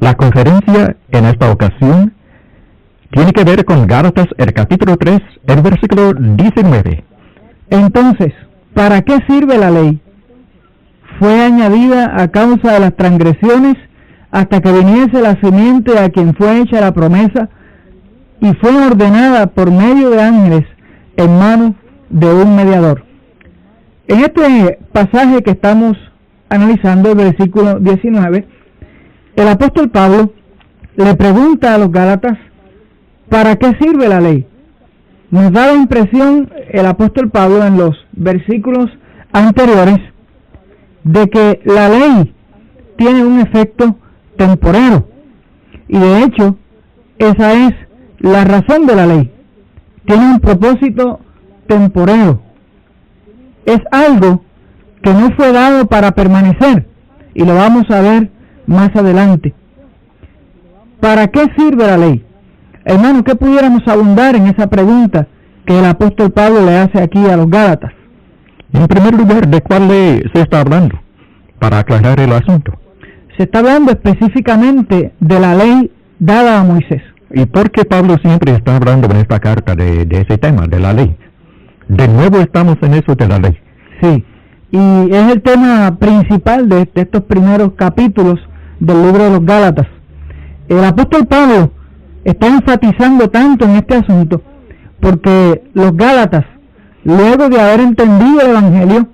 La conferencia en esta ocasión tiene que ver con Gálatas, el capítulo 3, el versículo 19. Entonces, ¿para qué sirve la ley? Fue añadida a causa de las transgresiones hasta que viniese la simiente a quien fue hecha la promesa, y fue ordenada por medio de ángeles en manos de un mediador. En este pasaje que estamos analizando, el versículo 19, el apóstol Pablo le pregunta a los Gálatas, ¿para qué sirve la ley? Nos da la impresión el apóstol Pablo en los versículos anteriores de que la ley tiene un efecto temporero, y de hecho esa es la razón de la ley. Tiene un propósito temporero. Es algo que no fue dado para permanecer, y lo vamos a ver más adelante. ¿Para qué sirve la ley? Hermano, ¿qué pudiéramos abundar en esa pregunta que el apóstol Pablo le hace aquí a los Gálatas? En primer lugar, ¿de cuál ley se está hablando? Para aclarar el asunto. Se está hablando específicamente de la ley dada a Moisés. ¿Y por qué Pablo siempre está hablando en esta carta de ese tema, de la ley? De nuevo estamos en eso de la ley. Sí, y es el tema principal de estos primeros capítulos del libro de los Gálatas. El apóstol Pablo está enfatizando tanto en este asunto porque los Gálatas, luego de haber entendido el Evangelio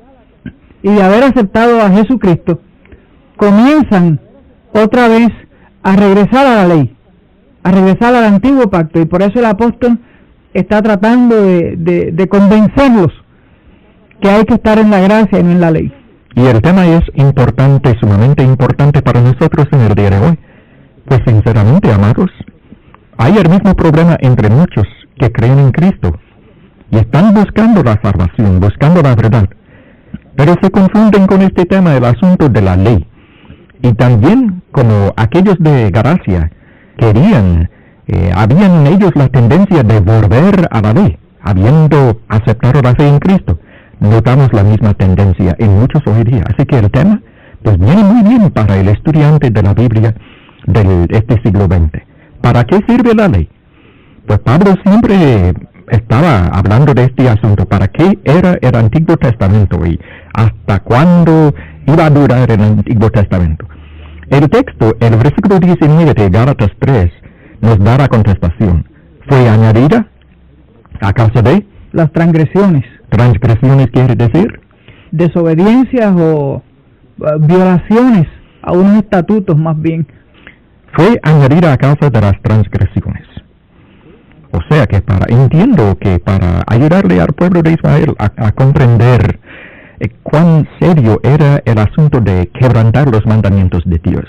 y de haber aceptado a Jesucristo, comienzan otra vez a regresar a la ley, a regresar al antiguo pacto, y por eso el apóstol está tratando de convencerlos que hay que estar en la gracia y no en la ley. Y el tema es importante, sumamente importante para nosotros en el día de hoy. Pues sinceramente, amados, hay el mismo problema entre muchos que creen en Cristo y están buscando la salvación, buscando la verdad, pero se confunden con este tema del asunto de la ley. Y también, como aquellos de Galacia querían, habían ellos la tendencia de volver a la ley, habiendo aceptado la fe en Cristo. Notamos la misma tendencia en muchos hoy día. Así que el tema pues viene muy bien para el estudiante de la Biblia de este siglo XX. ¿Para qué sirve la ley? Pues Pablo siempre estaba hablando de este asunto. ¿Para qué era el Antiguo Testamento y hasta cuándo iba a durar el Antiguo Testamento? El texto, el versículo 19 de Gálatas 3, nos da la contestación. Fue añadida a causa de las transgresiones. ¿Transgresiones quiere decir? Desobediencias o violaciones a unos estatutos más bien. Fue añadida a causa de las transgresiones. O sea que entiendo que para ayudarle al pueblo de Israel a comprender cuán serio era el asunto de quebrantar los mandamientos de Dios,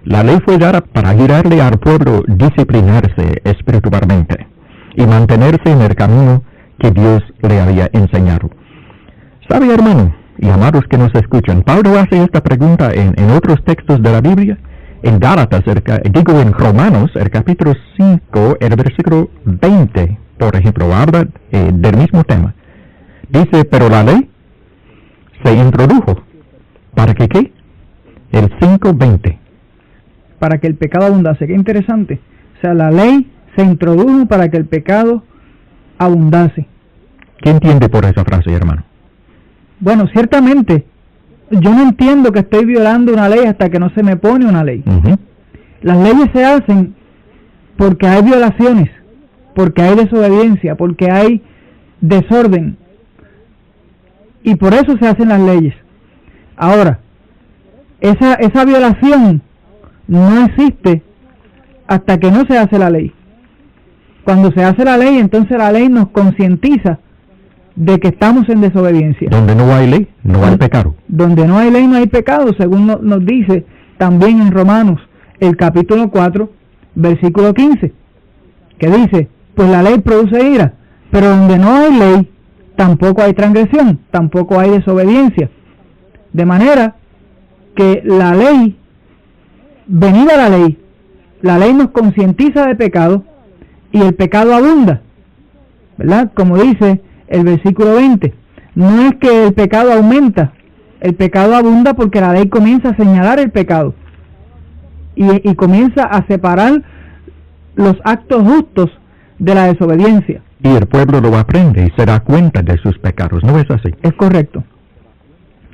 la ley fue dada para ayudarle al pueblo a disciplinarse espiritualmente y mantenerse en el camino que Dios le había enseñado. ¿Sabe, hermano y amados que nos escuchan? Pablo hace esta pregunta en otros textos de la Biblia. En Gálatas, en Romanos, el capítulo 5, el versículo 20, por ejemplo, habla del mismo tema. Dice, pero la ley se introdujo. ¿Para que qué? El 5:20. Para que el pecado abundase. Qué interesante. O sea, la ley se introdujo para que el pecado abundase. ¿Qué entiende por esa frase, hermano? Bueno, ciertamente, yo no entiendo que estoy violando una ley hasta que no se me pone una ley. Las leyes se hacen porque hay violaciones, porque hay desobediencia, porque hay desorden. Y por eso se hacen las leyes. Ahora, esa violación no existe hasta que no se hace la ley. Cuando se hace la ley, entonces la ley nos concientiza de que estamos en desobediencia. Donde no hay ley, no hay pecado. Donde no hay ley, no hay pecado, según nos dice también en Romanos, el capítulo 4, versículo 15, que dice, pues la ley produce ira, pero donde no hay ley, tampoco hay transgresión, tampoco hay desobediencia. De manera que la ley, venida la ley nos concientiza de pecado, y el pecado abunda, ¿verdad? Como dice el versículo 20, no es que el pecado aumenta, el pecado abunda porque la ley comienza a señalar el pecado. y comienza a separar los actos justos de la desobediencia. Y el pueblo lo aprende y se da cuenta de sus pecados, ¿no es así? Es correcto.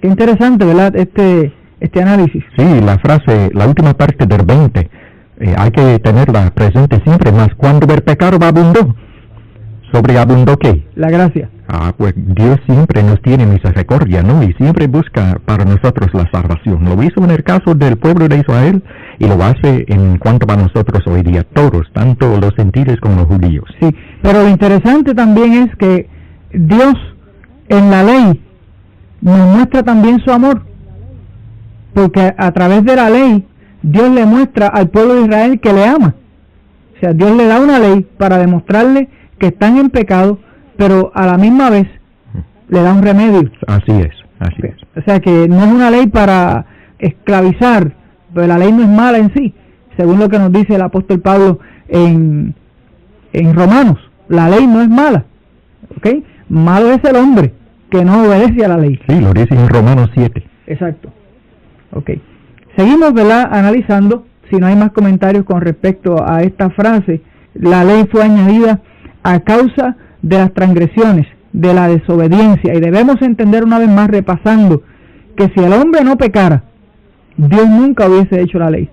Qué interesante, ¿verdad? Este análisis. Sí, la frase, la última parte del 20, hay que tenerla presente siempre, más cuando el pecado abundó, ¿sobreabundó qué? La gracia. Pues Dios siempre nos tiene misericordia, ¿no? Y siempre busca para nosotros la salvación. Lo hizo en el caso del pueblo de Israel y lo hace en cuanto a nosotros hoy día, todos, tanto los gentiles como los judíos. Sí, pero lo interesante también es que Dios en la ley nos muestra también su amor, porque a través de la ley Dios le muestra al pueblo de Israel que le ama. O sea, Dios le da una ley para demostrarle que están en pecado, pero a la misma vez le da un remedio. Así es, así es. O sea que no es una ley para esclavizar, pero la ley no es mala en sí, según lo que nos dice el apóstol Pablo en Romanos. La ley no es mala, ¿ok? Malo es el hombre que no obedece a la ley. Sí, lo dice en Romanos 7. Exacto. Ok. Seguimos, ¿verdad?, analizando, si no hay más comentarios con respecto a esta frase. La ley fue añadida a causa de las transgresiones, de la desobediencia, y debemos entender una vez más, repasando, que si el hombre no pecara, Dios nunca hubiese hecho la ley.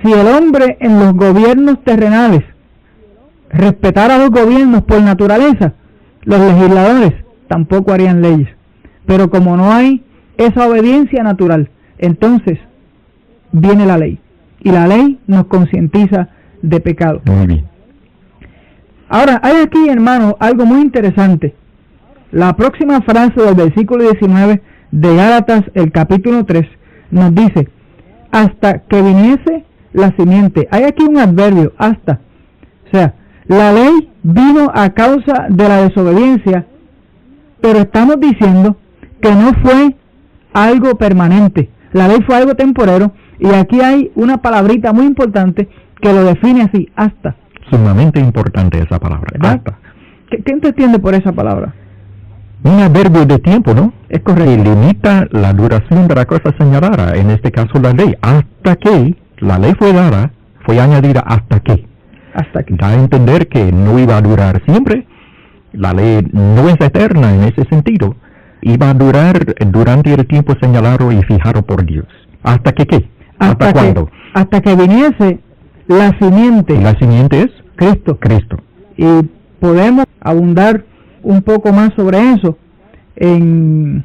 Si el hombre en los gobiernos terrenales respetara los gobiernos por naturaleza, los legisladores tampoco harían leyes. Pero como no hay esa obediencia natural, entonces viene la ley, y la ley nos concientiza de pecado. Muy bien. Ahora, hay aquí, hermano, algo muy interesante. La próxima frase del versículo 19 de Gálatas, el capítulo 3, nos dice, hasta que viniese la simiente. Hay aquí un adverbio, hasta. O sea, la ley vino a causa de la desobediencia, pero estamos diciendo que no fue algo permanente. La ley fue algo temporero, y aquí hay una palabrita muy importante que lo define así, hasta. Sumamente importante esa palabra, hasta. ¿Qué te entiende por esa palabra? Un adverbio de tiempo, ¿no? Es correcto. Que limita la duración de la cosa señalada, en este caso la ley. Hasta que la ley fue dada, fue añadida hasta que. Hasta que. Da a entender que no iba a durar siempre. La ley no es eterna en ese sentido. Iba a durar durante el tiempo señalado y fijado por Dios. ¿Hasta que qué? ¿Hasta cuándo? Hasta que viniese la simiente. ¿Y la simiente es? Cristo. Cristo. Y podemos abundar un poco más sobre eso en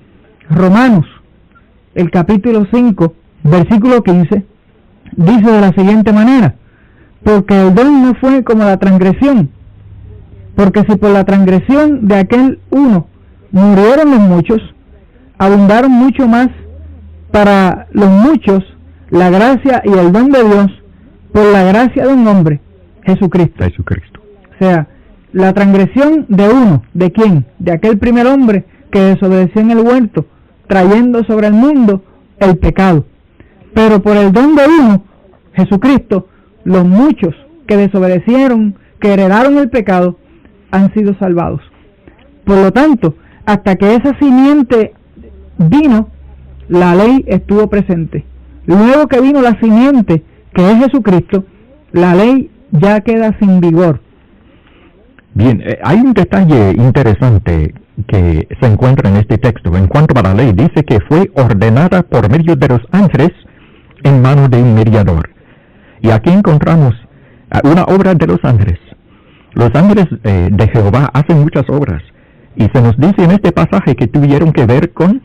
Romanos, el capítulo 5, versículo 15, dice de la siguiente manera, porque el don no fue como la transgresión, porque si por la transgresión de aquel uno murieron los muchos, abundaron mucho más para los muchos la gracia y el don de Dios por la gracia de un hombre, Jesucristo. Jesucristo. O sea, la transgresión de uno, ¿de quién? De aquel primer hombre que desobedeció en el huerto, trayendo sobre el mundo el pecado. Pero por el don de uno, Jesucristo, los muchos que desobedecieron, que heredaron el pecado, han sido salvados. Por lo tanto, hasta que esa simiente vino, la ley estuvo presente. Luego que vino la simiente, que es Jesucristo, la ley ya queda sin vigor. Bien, hay un detalle interesante que se encuentra en este texto. En cuanto a la ley, dice que fue ordenada por medio de los ángeles en manos de un mediador. Y aquí encontramos una obra de los ángeles. Los ángeles de Jehová hacen muchas obras. Y se nos dice en este pasaje que tuvieron que ver con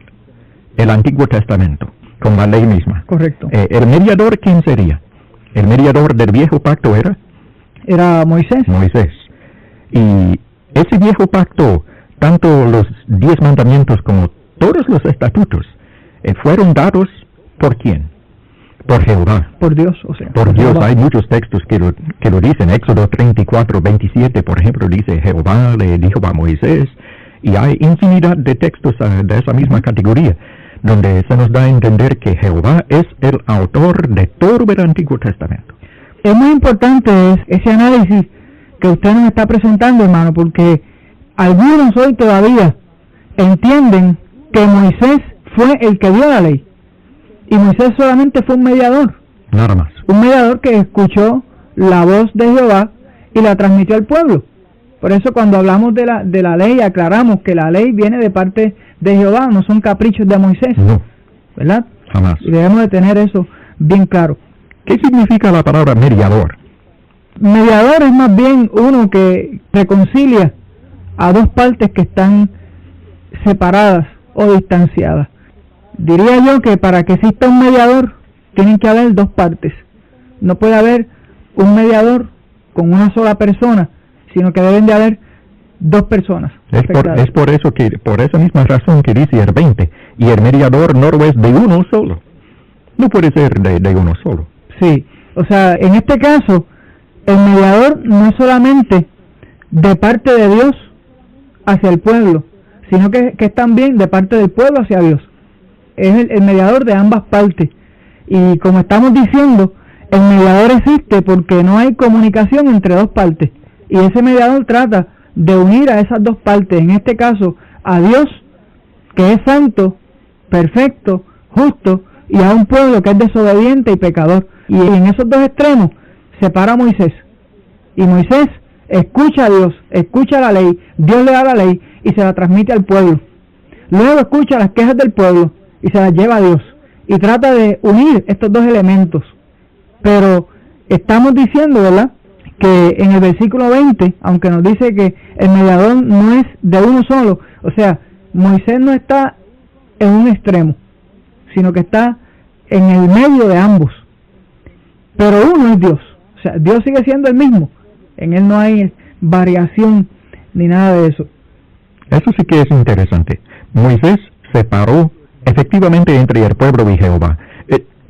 el Antiguo Testamento, con la ley misma. Correcto. ¿El mediador quién sería? ¿El mediador del viejo pacto era? Era Moisés. Moisés. Y ese viejo pacto, tanto los 10 mandamientos como todos los estatutos, fueron dados ¿por quién? Por Jehová. Por Dios, o sea. Por Dios. Jehová. Hay muchos textos que lo dicen. Éxodo 34, 27, por ejemplo, dice Jehová le dijo a Moisés. Y hay infinidad de textos de esa misma categoría, donde se nos da a entender que Jehová es el autor de todo el Antiguo Testamento. Es muy importante ese análisis que usted nos está presentando, hermano, porque algunos hoy todavía entienden que Moisés fue el que dio la ley y Moisés solamente fue un mediador. Nada más. Un mediador que escuchó la voz de Jehová y la transmitió al pueblo. Por eso cuando hablamos de la ley, aclaramos que la ley viene de parte de Jehová, no son caprichos de Moisés. No. ¿Verdad? Jamás. Y debemos de tener eso bien claro. ¿Qué significa la palabra mediador? Mediador es más bien uno que reconcilia a dos partes que están separadas o distanciadas. Diría yo que para que exista un mediador tienen que haber dos partes. No puede haber un mediador con una sola persona, sino que deben de haber dos personas. Es por eso que, por esa misma razón que dice el 20, y el mediador no es de uno solo. No puede ser de uno solo. Sí, o sea, en este caso, el mediador no es solamente de parte de Dios hacia el pueblo, sino que es también de parte del pueblo hacia Dios. Es el mediador de ambas partes. Y como estamos diciendo, el mediador existe porque no hay comunicación entre dos partes. Y ese mediador trata de unir a esas dos partes, en este caso a Dios, que es santo, perfecto, justo, y a un pueblo que es desobediente y pecador. Y en esos dos extremos se para Moisés. Y Moisés escucha a Dios, escucha la ley, Dios le da la ley y se la transmite al pueblo. Luego escucha las quejas del pueblo y se las lleva a Dios. Y trata de unir estos dos elementos. Pero estamos diciendo, ¿verdad?, que en el versículo 20, aunque nos dice que el mediador no es de uno solo, o sea, Moisés no está en un extremo, sino que está en el medio de ambos. Pero uno es Dios, o sea, Dios sigue siendo el mismo, en él no hay variación ni nada de eso. Eso sí que es interesante. Moisés separó efectivamente entre el pueblo y Jehová.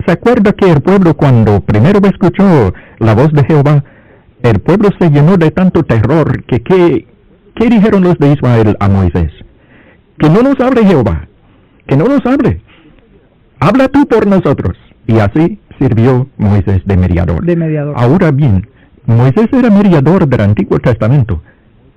¿Se acuerda que el pueblo, cuando primero escuchó la voz de Jehová, el pueblo se llenó de tanto terror que ¿qué dijeron los de Israel a Moisés? Que no nos hable Jehová, que no nos hable. Habla tú por nosotros. Y así sirvió Moisés de mediador. Ahora bien, Moisés era mediador del Antiguo Testamento,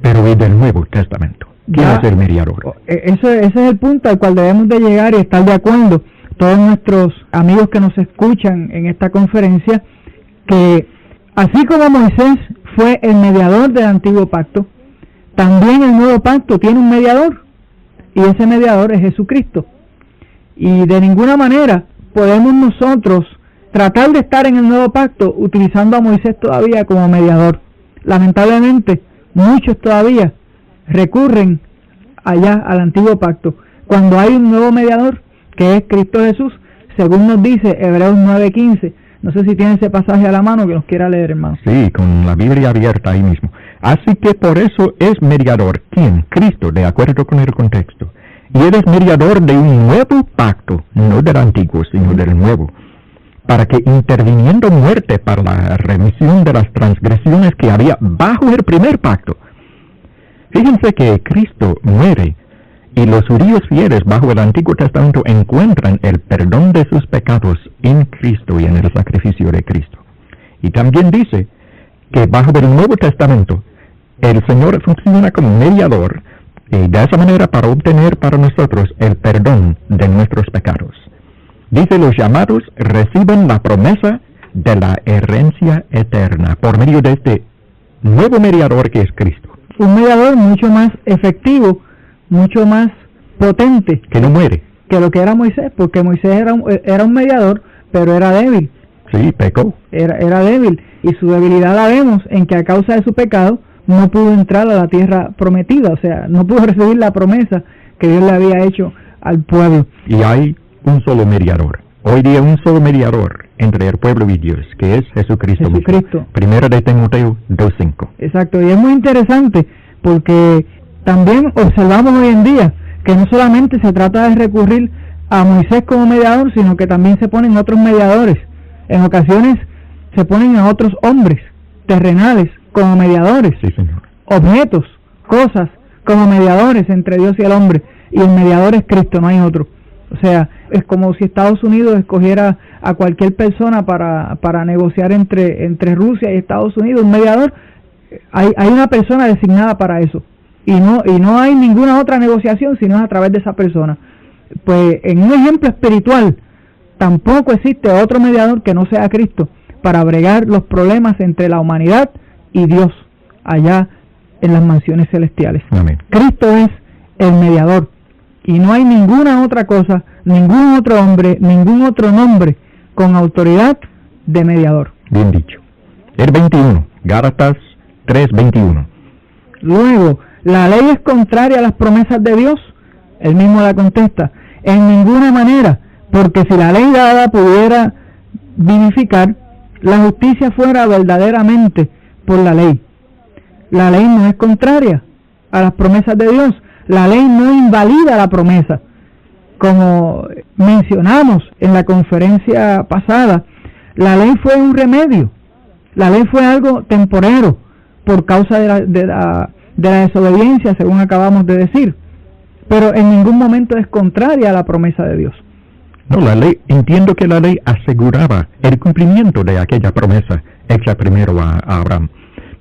pero y del Nuevo Testamento. ¿Quién es el mediador? Ese es el punto al cual debemos de llegar y estar de acuerdo todos nuestros amigos que nos escuchan en esta conferencia, que así como Moisés fue el mediador del Antiguo Pacto, también el Nuevo Pacto tiene un mediador, y ese mediador es Jesucristo. Y de ninguna manera podemos nosotros tratar de estar en el Nuevo Pacto utilizando a Moisés todavía como mediador. Lamentablemente, muchos todavía recurren allá al Antiguo Pacto, cuando hay un nuevo mediador, que es Cristo Jesús, según nos dice Hebreos 9:15. No sé si tiene ese pasaje a la mano que nos quiera leer, hermano. Sí, con la Biblia abierta ahí mismo. Así que por eso es mediador. ¿Quién? Cristo, de acuerdo con el contexto. Y él es mediador de un nuevo pacto, no del antiguo, sino del nuevo, para que interviniendo muerte para la remisión de las transgresiones que había bajo el primer pacto. Fíjense que Cristo muere y los judíos fieles bajo el Antiguo Testamento encuentran el perdón de sus pecados en Cristo y en el sacrificio de Cristo. Y también dice que bajo el Nuevo Testamento el Señor funciona como mediador y de esa manera para obtener para nosotros el perdón de nuestros pecados. Dice, los llamados reciben la promesa de la herencia eterna por medio de este nuevo mediador que es Cristo. Un mediador mucho más efectivo, mucho más potente, que no muere, que lo que era Moisés, porque Moisés era un mediador, pero era débil. Sí, pecó. Era débil, y su debilidad la vemos en que a causa de su pecado no pudo entrar a la tierra prometida, o sea, no pudo recibir la promesa que Dios le había hecho al pueblo. Y hay un solo mediador. Hoy día un solo mediador entre el pueblo y Dios, que es Jesucristo mismo. Primera de Timoteo 2:5. Exacto, y es muy interesante porque también observamos hoy en día que no solamente se trata de recurrir a Moisés como mediador, sino que también se ponen otros mediadores. En ocasiones se ponen a otros hombres terrenales como mediadores. Sí, señor. Objetos, cosas como mediadores entre Dios y el hombre. Y el mediador es Cristo, no hay otro. O sea, es como si Estados Unidos escogiera a cualquier persona para negociar entre Rusia y Estados Unidos. Un mediador, hay una persona designada para eso. Y no hay ninguna otra negociación sino a través de esa persona. Pues en un ejemplo espiritual, tampoco existe otro mediador que no sea Cristo para bregar los problemas entre la humanidad y Dios allá en las mansiones celestiales. Amén. Cristo es el mediador y no hay ninguna otra cosa, ningún otro hombre, ningún otro nombre con autoridad de mediador. Bien dicho. El 21, Gálatas 3:21. Luego, ¿la ley es contraria a las promesas de Dios? Él mismo la contesta, en ninguna manera, porque si la ley dada pudiera vivificar, la justicia fuera verdaderamente por la ley. La ley no es contraria a las promesas de Dios, la ley no invalida la promesa. Como mencionamos en la conferencia pasada, la ley fue un remedio, la ley fue algo temporero por causa de la desobediencia, según acabamos de decir, pero en ningún momento es contraria a la promesa de Dios. No, la ley, entiendo que la ley aseguraba el cumplimiento de aquella promesa hecha primero a Abraham,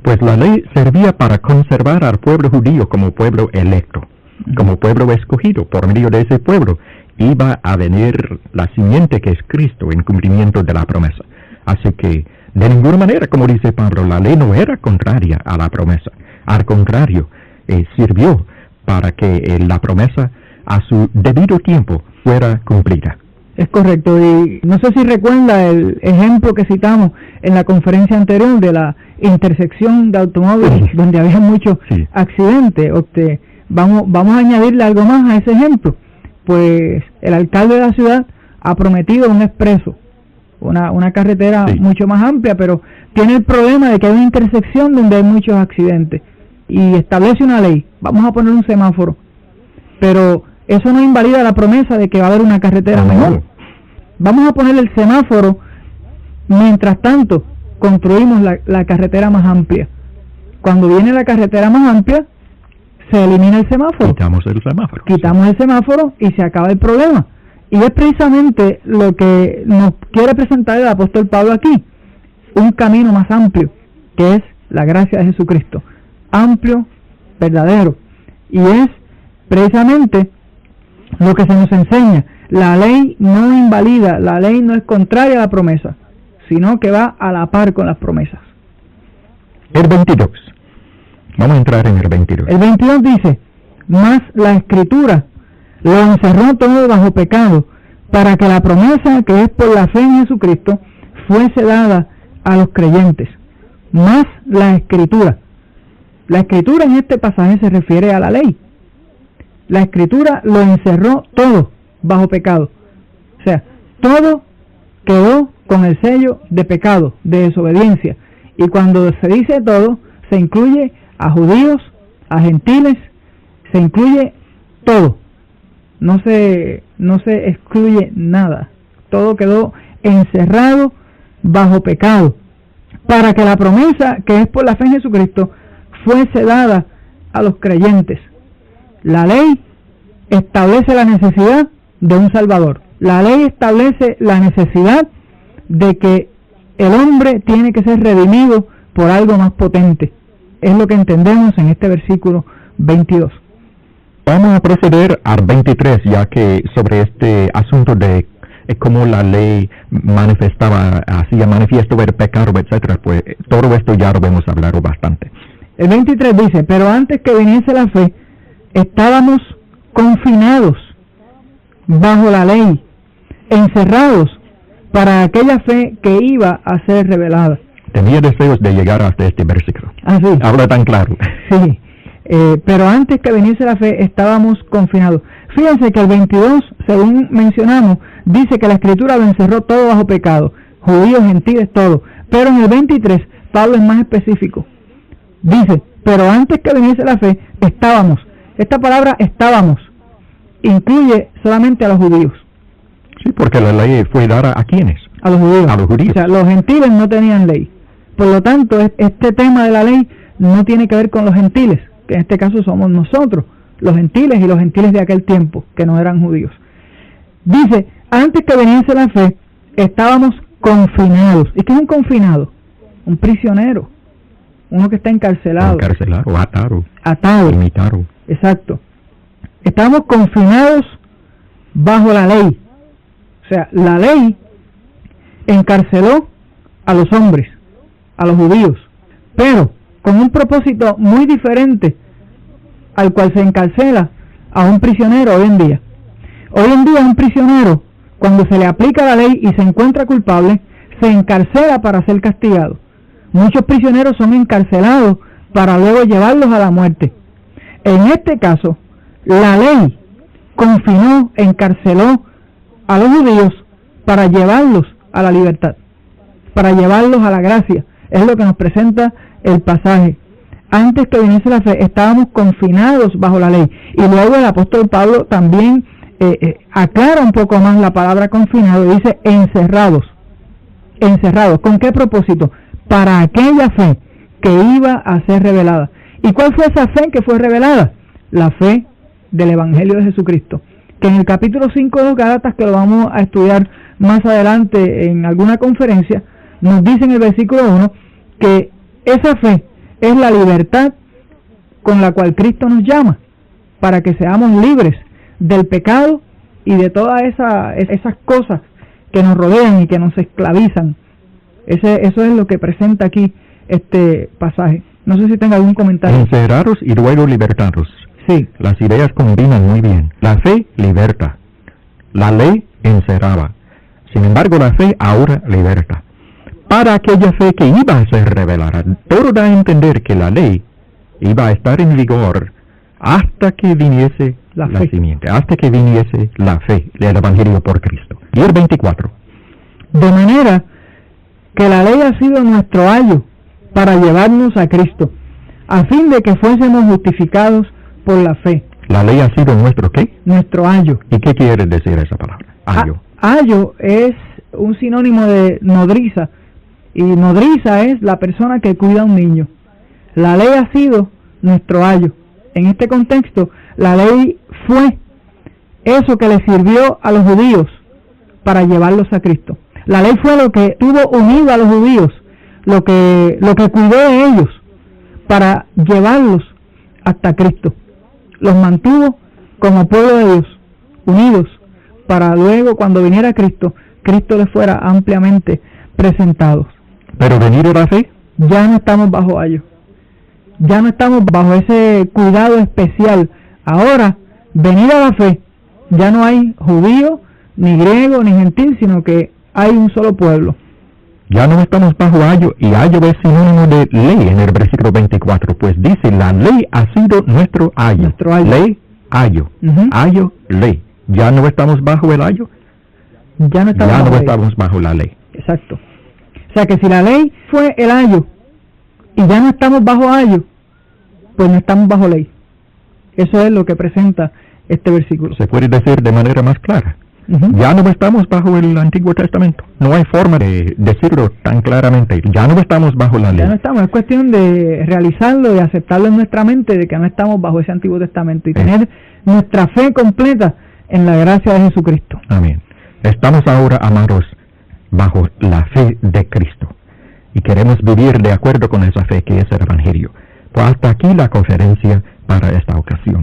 pues la ley servía para conservar al pueblo judío como pueblo electo, como pueblo escogido. Por medio de ese pueblo iba a venir la simiente que es Cristo en cumplimiento de la promesa. Así que, de ninguna manera, como dice Pablo, la ley no era contraria a la promesa. Al contrario, sirvió para que la promesa a su debido tiempo fuera cumplida. Es correcto, y no sé si recuerda el ejemplo que citamos en la conferencia anterior de la intersección de automóviles, sí, donde había muchos accidentes. Vamos a añadirle algo más a ese ejemplo. Pues el alcalde de la ciudad ha prometido un expreso, una carretera mucho más amplia, pero tiene el problema de que hay una intersección donde hay muchos accidentes y establece una ley, vamos a poner un semáforo, pero eso no invalida la promesa de que va a haber una carretera mejor. Vamos a poner el semáforo, mientras tanto construimos la carretera más amplia. Cuando viene la carretera más amplia, se elimina el semáforo. Quitamos el semáforo. Quitamos el semáforo y se acaba el problema. Y es precisamente lo que nos quiere presentar el apóstol Pablo aquí. Un camino más amplio, que es la gracia de Jesucristo. Amplio, verdadero. Y es precisamente lo que se nos enseña. La ley no invalida, la ley no es contraria a la promesa, sino que va a la par con las promesas. El 22. Vamos a entrar en el 22. El 22 dice, mas la Escritura lo encerró todo bajo pecado, para que la promesa que es por la fe en Jesucristo fuese dada a los creyentes. Más la Escritura. La Escritura en este pasaje se refiere a la ley. La Escritura lo encerró todo bajo pecado. O sea, todo quedó con el sello de pecado, de desobediencia. Y cuando se dice todo, se incluye a judíos, a gentiles, se incluye todo. No se excluye nada. Todo quedó encerrado bajo pecado, para que la promesa que es por la fe en Jesucristo fuese dada a los creyentes. La ley establece la necesidad de un Salvador. La ley establece la necesidad de que el hombre tiene que ser redimido por algo más potente. Es lo que entendemos en este versículo 22. Vamos a proceder al 23, ya que sobre este asunto de cómo la ley manifestaba, hacía manifiesto el pecado, etcétera, pues todo esto ya lo hemos hablado bastante. El 23 dice, pero antes que viniese la fe, estábamos confinados bajo la ley, encerrados para aquella fe que iba a ser revelada. Tenía deseos de llegar hasta este versículo. Así. Habla tan claro. Sí. Pero antes que viniese la fe estábamos confinados. Fíjense que el 22, según mencionamos, dice que la Escritura lo encerró todo bajo pecado, judíos, gentiles, todo. Pero en el 23, Pablo es más específico. Dice, pero antes que viniese la fe estábamos. Esta palabra estábamos incluye solamente a los judíos. Sí, porque la ley fue dada ¿a quiénes? A los judíos. A los judíos. O sea, los gentiles no tenían ley. Por lo tanto, este tema de la ley no tiene que ver con los gentiles, que en este caso somos nosotros, los gentiles y los gentiles de aquel tiempo, que no eran judíos. Dice, antes que viniese la fe, estábamos confinados. ¿Y qué es un confinado? Un prisionero, uno que está encarcelado. Encarcelado, atado. Atado. Limitado. Exacto. Estamos confinados bajo la ley. O sea, la ley encarceló a los hombres, a los judíos, pero con un propósito muy diferente al cual se encarcela a un prisionero hoy en día. Hoy en día un prisionero, cuando se le aplica la ley y se encuentra culpable, se encarcela para ser castigado. Muchos prisioneros son encarcelados para luego llevarlos a la muerte. En este caso, la ley confinó, encarceló a los judíos para llevarlos a la libertad, para llevarlos a la gracia. Es lo que nos presenta el pasaje. Antes que viniese la fe, estábamos confinados bajo la ley. Y luego el apóstol Pablo también aclara un poco más la palabra confinado y dice encerrados. Encerrados. ¿Con qué propósito? Para aquella fe que iba a ser revelada. ¿Y cuál fue esa fe que fue revelada? La fe del Evangelio de Jesucristo. Que en el capítulo 5 de los Gálatas, que lo vamos a estudiar más adelante en alguna conferencia, nos dice en el versículo 1 que esa fe es la libertad con la cual Cristo nos llama, para que seamos libres del pecado y de todas esas cosas que nos rodean y que nos esclavizan. Eso es lo que presenta aquí este pasaje. No sé si tenga algún comentario. Encerraros y luego libertaros. Sí. Las ideas combinan muy bien. La fe liberta. La ley encerraba. Sin embargo, la fe ahora liberta. Para aquella fe que iba a ser revelada. Todo da a entender que la ley iba a estar en vigor hasta que viniese la simiente, hasta que viniese la fe del Evangelio por Cristo. Y el 24. De manera que la ley ha sido nuestro ayo para llevarnos a Cristo, a fin de que fuésemos justificados por la fe. ¿La ley ha sido nuestro qué? Nuestro ayo. ¿Y qué quiere decir esa palabra? Ayo. Ayo es un sinónimo de nodriza, y nodriza es la persona que cuida a un niño. La ley ha sido nuestro ayo. En este contexto, la ley fue eso que le sirvió a los judíos para llevarlos a Cristo. La ley fue lo que tuvo unido a los judíos, lo que cuidó de ellos para llevarlos hasta Cristo. Los mantuvo como pueblo de Dios, unidos, para luego cuando viniera Cristo, Cristo les fuera ampliamente presentado. Pero venir a la fe, ya no estamos bajo ayo. Ya no estamos bajo ese cuidado especial. Ahora, venir a la fe, ya no hay judío, ni griego, ni gentil, sino que hay un solo pueblo. Ya no estamos bajo ayo, y ayo es sinónimo de ley en el versículo 24, pues dice, la ley ha sido nuestro ayo. Nuestro ayo. Ley, ayo. Ayo, ley. Ya no estamos bajo el ayo. Ya no estamos bajo la ley. Exacto. O sea que si la ley fue el ayo, y ya no estamos bajo ayo, pues no estamos bajo ley. Eso es lo que presenta este versículo. Se puede decir de manera más clara. Ya no estamos bajo el Antiguo Testamento. No hay forma de decirlo tan claramente. Ya no estamos bajo la ley. Ya no estamos. Es cuestión de realizarlo y aceptarlo en nuestra mente de que no estamos bajo ese Antiguo Testamento y tener nuestra fe completa en la gracia de Jesucristo. Amén. Estamos ahora, amados, bajo la fe de Cristo. Y queremos vivir de acuerdo con esa fe que es el Evangelio. Pues hasta aquí la conferencia para esta ocasión.